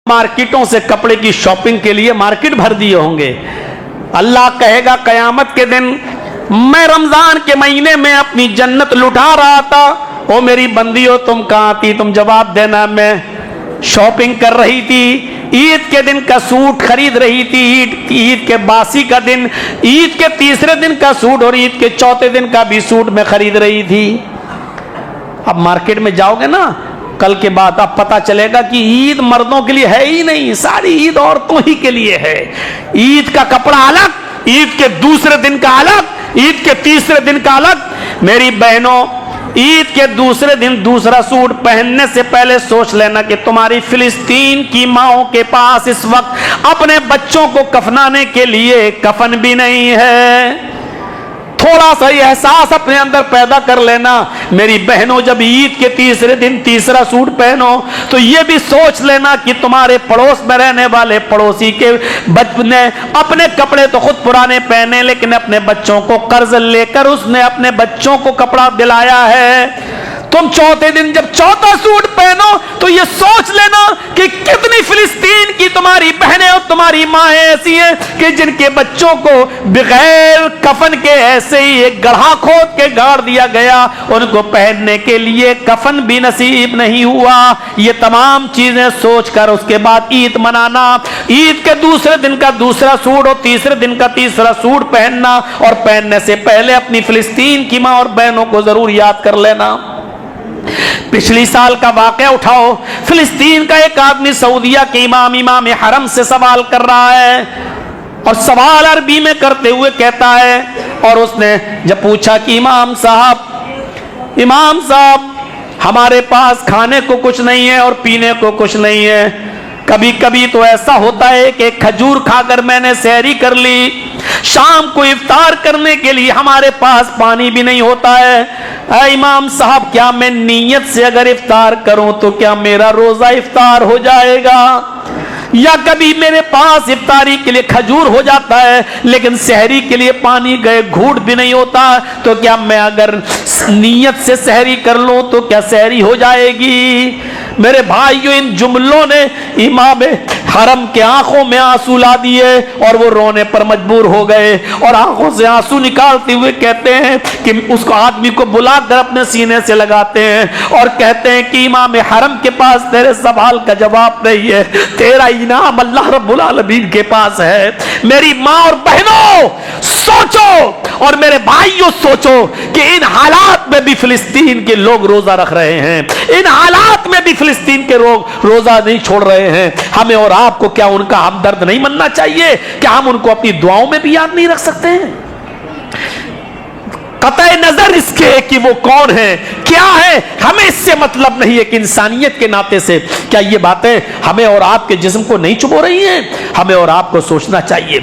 मार्केटों से कपड़े की शॉपिंग के लिए मार्केट भर दिए होंगे। अल्लाह कहेगा कयामत के दिन, मैं रमजान के महीने में अपनी जन्नत लुटा रहा था, ओ मेरी बंदियों तुम कहां थी? तुम जवाब देना, मैं शॉपिंग कर रही थी, ईद के दिन का सूट खरीद रही थी, ईद के बासी का दिन, ईद के तीसरे दिन का सूट और ईद के चौथे दिन का भी सूट मैं खरीद रही थी। अब मार्केट में जाओगे ना कल के बाद, अब पता चलेगा कि ईद मर्दों के लिए है ही नहीं, सारी ईद औरतों ही के लिए है। ईद का कपड़ा अलग, ईद के दूसरे दिन का अलग, ईद के तीसरे दिन का अलग। मेरी बहनों, ईद के दूसरे दिन दूसरा सूट पहनने से पहले सोच लेना कि तुम्हारी फिलिस्तीन की माओं के पास इस वक्त अपने बच्चों को कफनाने के लिए कफन भी नहीं है। थोड़ा सा एहसास अपने अंदर पैदा कर लेना। मेरी बहनों, जब ईद के तीसरे दिन तीसरा सूट पहनो तो ये भी सोच लेना कि तुम्हारे पड़ोस में रहने वाले पड़ोसी के ने अपने कपड़े तो खुद पुराने पहने, लेकिन अपने बच्चों को कर्ज लेकर उसने अपने बच्चों को कपड़ा दिलाया है। तुम चौथे दिन जब चौथा सूट पहनो तो ये सोच लेना कि कितनी फिलिस्तीन की तुम्हारी बहनें और तुम्हारी माँ ऐसी हैं कि जिनके बच्चों को बगैर कफन के ऐसे ही एक गड्ढा खोद के गाड़ दिया गया, उनको पहनने के लिए कफन भी नसीब नहीं हुआ। ये तमाम चीजें सोचकर उसके बाद ईद मनाना, ईद के दूसरे दिन का दूसरा सूट और तीसरे दिन का तीसरा सूट पहनना, और पहनने से पहले अपनी फिलिस्तीन की माँ और बहनों को जरूर याद कर लेना। पिछली साल का वाकया उठाओ, फिलिस्तीन का एक आदमी सऊदिया के इमाम हरम से सवाल कर रहा है, और सवाल अरबी में करते हुए कहता है, और उसने जब पूछा कि इमाम साहब हमारे पास खाने को कुछ नहीं है और पीने को कुछ नहीं है, कभी कभी तो ऐसा होता है कि खजूर खाकर मैंने सहरी कर ली, शाम को इफ्तार करने के लिए हमारे पास पानी भी नहीं होता है। ऐ इमाम साहब, क्या मैं नीयत से अगर इफ्तार करूं तो क्या मेरा रोजा इफ्तार हो जाएगा? या कभी मेरे पास इफ्तारी के लिए खजूर हो जाता है लेकिन सहरी के लिए पानी गए घूंट भी नहीं होता, तो क्या मैं अगर नीयत से सहरी कर लूं तो क्या सहरी हो जाएगी? मेरे भाइयों, इन जुमलों ने इमाम हरम के आंखों में आंसू ला दिए और वो रोने पर मजबूर हो गए, और आंखों से आंसू निकालते हुए कहते हैं कि उसको आदमी को बुलाकर अपने सीने से लगाते हैं और कहते हैं कि इमाम हरम के पास तेरे सवाल का जवाब नहीं है, तेरा इनाम अल्लाह रब्बुल आलमीन के पास है। मेरी माँ और बहनों सोचो, और मेरे भाइयों सोचो कि इन हालात में भी फिलिस्तीन के लोग रोजा रख रहे हैं, इन हालात में भी फिलिस्तीन के लोग रोजा नहीं छोड़ रहे हैं। हमें और आपको क्या उनका हमदर्द नहीं बनना चाहिए? क्या हम उनको अपनी दुआओं में भी याद नहीं रख सकते हैं? कतई नजर इसके कि वो कौन है, क्या है, हमें इससे मतलब नहीं है कि इंसानियत के नाते से क्या ये बातें हमें और आपके जिस्म को नहीं चुभो रही हैं? हमें और आपको सोचना चाहिए।